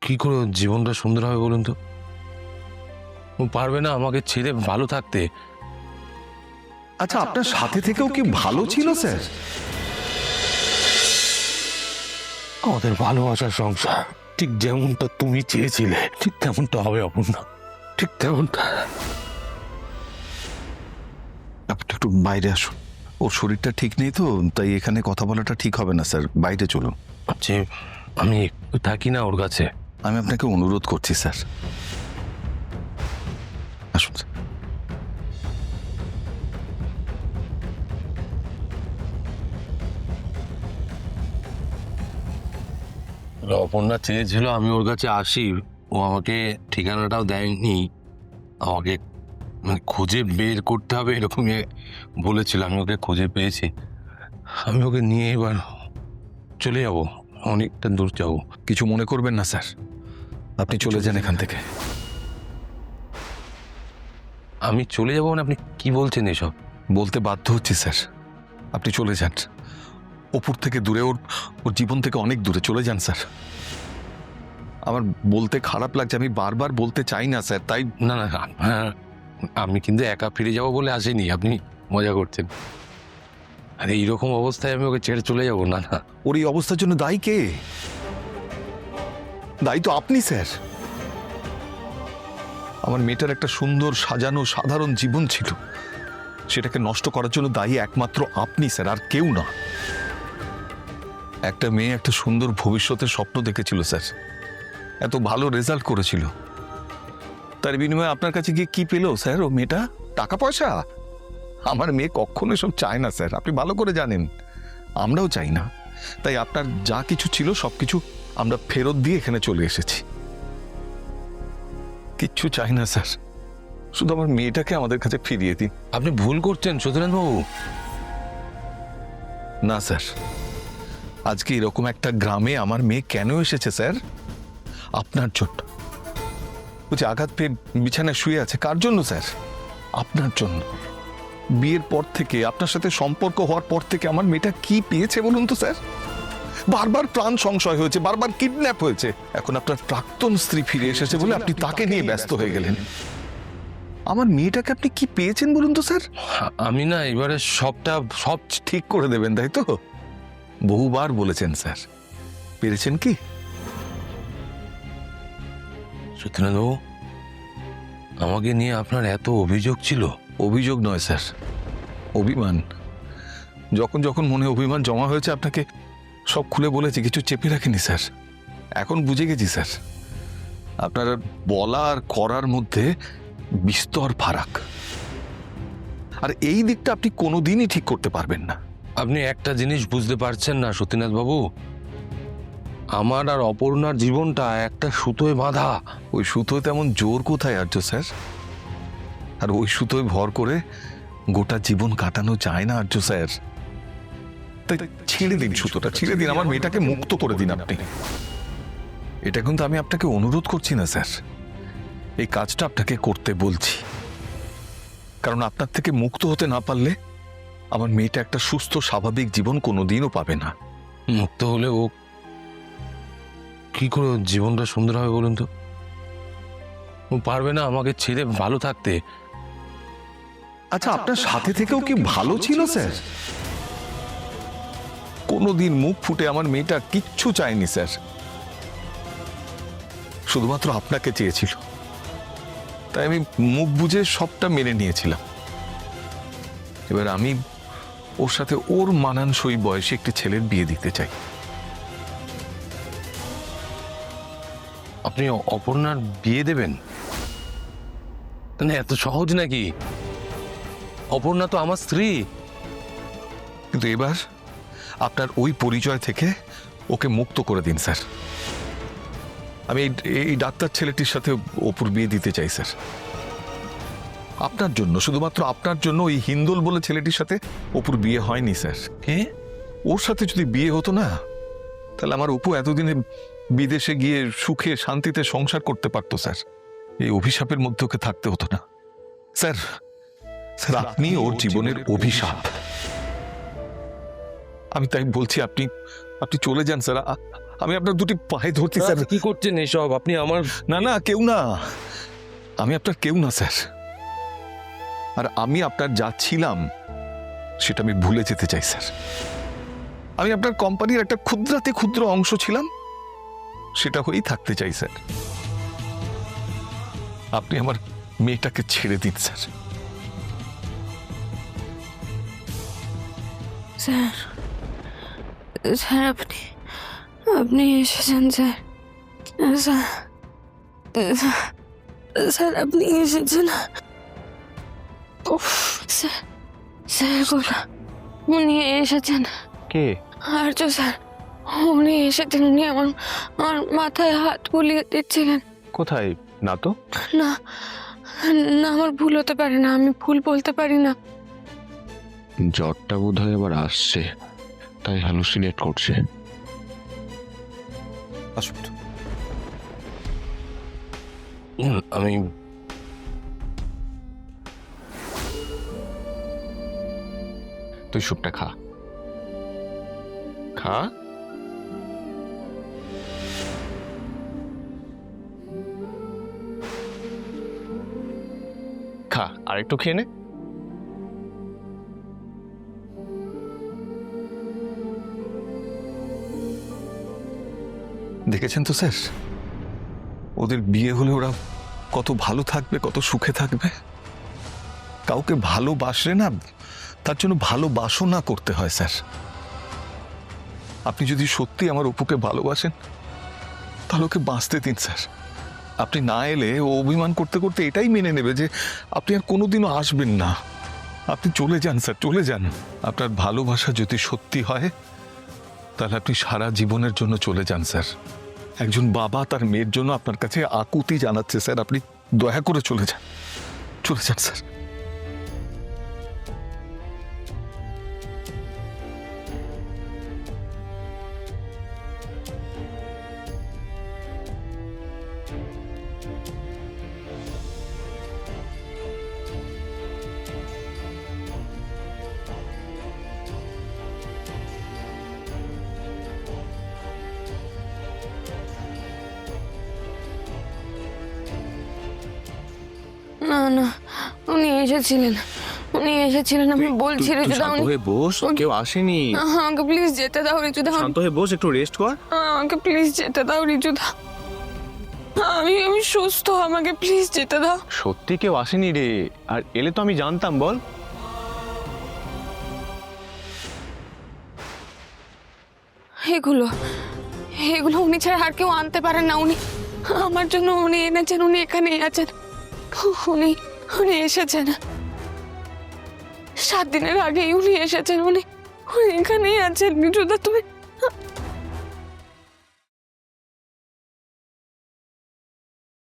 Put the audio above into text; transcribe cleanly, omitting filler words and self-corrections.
কি করে ওর জীবনটা সুন্দর হবে বলুন তো? ও পারবে না আমাকে ছেড়ে ভালো থাকতে। আচ্ছা, আপনার সাথে থেকেও কি ভালো ছিল স্যার? আমাদের ভালোবাসার সংসার ঠিক যেমনটা তুমি চেয়েছিলে ঠিক তেমনটা হবে অপর্ণা, ঠিক তেমনটা। আপনি একটু বাইরে আসুন। ওর শরীরটা ঠিক নেই তো, তাই এখানে কথা বলাটা ঠিক হবে না স্যার। বাইরে চলুন। যে আমি একটু থাকি না ওর কাছে। আমি আপনাকে অনুরোধ করছি স্যার, আসুন স্যার। অপর্ণা চেয়েছিল আমি ওর কাছে আসি, ও আমাকে ঠিকানাটাও দেয়নি। আমাকে মানে খুঁজে বের করতে হবে এরকম বলেছিল। আমি ওকে খুঁজে পেয়েছি। আমি ওকে নিয়ে এবার চলে যাব, অনেকটা দূর যাবো। কিছু মনে করবেন না স্যার, আপনি চলে যান এখান থেকে। আমি চলে যাবো মানে আপনি কি বলছেন এসব? বলতে বাধ্য হচ্ছি স্যার, আপনি চলে যান। ওপর থেকে দূরে, ওর ওর জীবন থেকে অনেক দূরে চলে যান স্যার। আমার বলতে খারাপ লাগছে, আমি বারবার বলতে চাই না স্যার, তাই। না না, হ্যাঁ, আমি কিন্তু একা ফিরে যাব বলে আসিনি, আপনি মজা করছেন। আর এইরকম অবস্থায় আমি ওকে ছেড়ে চলে যাব? না না। ওর এই অবস্থার জন্য দায়ী কে? দায়ী তো আপনি স্যার। আমার মেয়েটার একটা সুন্দর সাজানো সাধারণ জীবন ছিল, সেটাকে নষ্ট করার জন্য দায়ী একমাত্র আপনি স্যার, আর কেউ না। একটা মেয়ে একটা সুন্দর ভবিষ্যতের স্বপ্ন দেখেছিল স্যার, এত ভালো রেজাল্ট করেছিল, তার বিনিময়ে আপনার কাছে গিয়ে কি পেল স্যার ও মেয়েটা? টাকা পয়সা? আমার মেয়ে কখনো সব চায় না স্যার, আপনি ভালো করে জানেন। আমরাও চাই না, তাই আপনার যা কিছু ছিল সবকিছু আমরা ফেরত দিয়ে এখানে চলে এসেছি। কিচ্ছু চাই না স্যার, শুধু আমার মেয়েটাকে আমাদের কাছে ফিরিয়ে দিন। আপনি ভুল করছেন সত্যেন্দ্রবাবু। না স্যার, আজকে এরকম একটা গ্রামে আমার মেয়ে কেন এসেছে স্যার? আপনার জন্য। বুঝে আঘাত পেয়ে বিছানায় শুয়ে আছে, কার জন্য স্যার? আপনার জন্য। বিয়ের পর থেকে, আপনার সাথে সম্পর্ক হওয়ার পর থেকে আমার মেয়েটা কি পেয়েছে বলুন তো স্যার? বারবার প্রাণ সংশয় হয়েছে, বারবার কিডন্যাপ হয়েছে। এখন আপনার প্রাক্তন স্ত্রী ফিরে এসেছে বলে আপনি তাকে নিয়ে ব্যস্ত হয়ে গেলেন। আমার মেয়েটাকে আপনি কি পেয়েছেন বলুন তো স্যার? আমি না এবারে সব ঠিক করে দেবেন তাই তো? বহুবার বলেছেন স্যার, পেরেছেন কি? সত্যেন্দ্রবাবু, আমাকে নিয়ে আপনার এত অভিযোগ ছিল? অভিযোগ নয় স্যার, অভিমান। যখন যখন মনে অভিমান জমা হয়েছে আপনাকে সব খুলে বলেছি, কিছু চেপে রাখিনি স্যার। এখন বুঝে গেছি স্যার, আপনার বলা আর করার মধ্যে বিস্তর ফারাক, আর এই দিকটা আপনি কোনোদিনই ঠিক করতে পারবেন না। আপনি একটা জিনিস বুঝতে পারছেন না সতীনাথ বাবু, আমার আর অপর্ণার জীবনটা একটা সুতোয় বাঁধা। ওই সুতোয় তেমন জোর কোথায় আর্য স্যার? আর ওই সুতোয় ভর করে গোটা জীবন কাটানো যায় না আর্য স্যার। তাই ছেড়ে দিন সুতোটা, ছেড়ে দিন, আমার মেয়েটাকে মুক্ত করে দিন আপনি। এটা কিন্তু আমি আপনাকে অনুরোধ করছি না স্যার, এই কাজটা আপনাকে করতে বলছি। কারণ আপনার থেকে মুক্ত হতে না পারলে আমার মেয়েটা একটা সুস্থ স্বাভাবিক জীবন কোনোদিনও পাবে না। মুক্ত হলে ও কি করে ওর জীবনটা সুন্দর হবে বলুন তো? ও পারবে না আমাকে ছেড়ে ভালো থাকতে। আচ্ছা, আপনার সাথে থেকেও কি ভালো ছিল স্যার? কোনোদিন মুখ ফুটে আমার মেয়েটা কিচ্ছু চায়নি স্যার, শুধুমাত্র আপনাকে চেয়েছিল। তাই আমি মুখ বুঝে সবটা মেনে নিয়েছিলাম। এবার আমি ওর সাথে ওর মানানসই বয়সে একটি ছেলের বিয়ে দিতে চাই। আপনি অপর্ণার বিয়ে দেবেন? না, এত সহজ নাকি? অপর্ণা তো আমার স্ত্রী। কিন্তু এবার আপনার ওই পরিচয় থেকে ওকে মুক্ত করে দিন স্যার। আমি এই ডাক্তার ছেলেটির সাথে অপুর বিয়ে দিতে চাই স্যার, আপনার জন্য, শুধুমাত্র আপনার জন্য। ওই হিন্দোল বলে ছেলেটির সাথে অপুর বিয়ে হয়নি স্যার। কে? ওর সাথে যদি বিয়ে হতো না, তাহলে আমার অপু এতদিনে বিদেশে গিয়ে সুখে শান্তিতে সংসার করতে পারতো স্যার। এই অভিশাপের মধ্যে ওকে থাকতে হতো না স্যার। স্যার, আপনি ওর জীবনের অভিশাপ। আমি তাই বলছি, আপনি চলে যান স্যার। আমি আপনার দুটি পায়ে ধরছি স্যার। কি করছেন এসব আপনি? আমার না না, কেউ না, আমি আপনার কেউ না স্যার। আর আমি আপনার যা ছিলাম সেটা আমি ভুলে যেতে চাই স্যার। আমি আপনার কোম্পানির একটা ক্ষুদ্রাতে ক্ষুদ্র অংশ ছিলাম, সেটা হয়েই থাকতে চাই স্যার। আপনি আমার মেয়েটাকে ছেড়ে দিন স্যার। স্যার, স্যার আপনি আপনি এসেছেন স্যার। স্যার, স্যার আপনি এসেছেন। উফ, স্যার, স্যার বলো, উনি এসেছেন। কে? আর্য স্যার, উনি এসেছেন। উনি আমার আমার মাথায় হাত বুলিয়ে দিচ্ছিলেন। কোথায়? না তো। না না, আমার ভুল হতে পারে না, আমি ভুল বলতে পারি না। জ্বরটা বোধহয় আবার আসছে, তাই হ্যালুসিনেট করছে। আসুন। আমি তুই স্যুপটা খা, খা। খা, আর একটু খেয়ে নে। দেখেছেন তো স্যার, ওদের বিয়ে হলে ওরা কত ভালো থাকবে, কত সুখে থাকবে। কাউকে ভালোবাসলে না, তার জন্য ভালোবাসনা করতে হয় স্যার। আপনি যদি সত্যি আমার অপুকে ভালোবাসেন তাহলে ওকে বাঁচতে দিন স্যার। আপনি না এলে ও অভিমান করতে করতে এটাই মেনে নেবে যে আপনি আর কোনোদিনও আসবেন না। আপনি চলে যান স্যার, চলে যান। আপনার ভালোবাসা যদি সত্যি হয় তাহলে আপনি সারা জীবনের জন্য চলে যান স্যার। একজন বাবা তার মেয়ের জন্য আপনার কাছে আকুতি জানাচ্ছে স্যার, আপনি দয়া করে চলে যান, চলে যান স্যার। না না, উনি এসেছিলেন, উনি এসেছিলেন। আমি বলছি রিজুদা, শান্ত উনি হয়ে বস, কেউ আসেনি। আমাকে প্লিজ যেতে দাও রিজুদা। শান্ত হয়ে বস, একটু রেস্ট কর। আমাকে প্লিজ যেতে দাও রিজুদা। আমি আমি সুস্থ, আমাকে প্লিজ যেতে দাও। সত্যি কেউ আসেনি রে, আর এলে তো আমি জানতাম। বল। এগুলো এগুলো উনি ছাড়া আর কেউ আনতে পারেন না। উনি আমার জন্য উনি এনেছেন, উনি এখানেই আছেন। উনি উনি এসেছেন 7 দিনের আগেই উনি এসেছেন। উনি উনি এখানেই আছেন রিজুদা। তুমি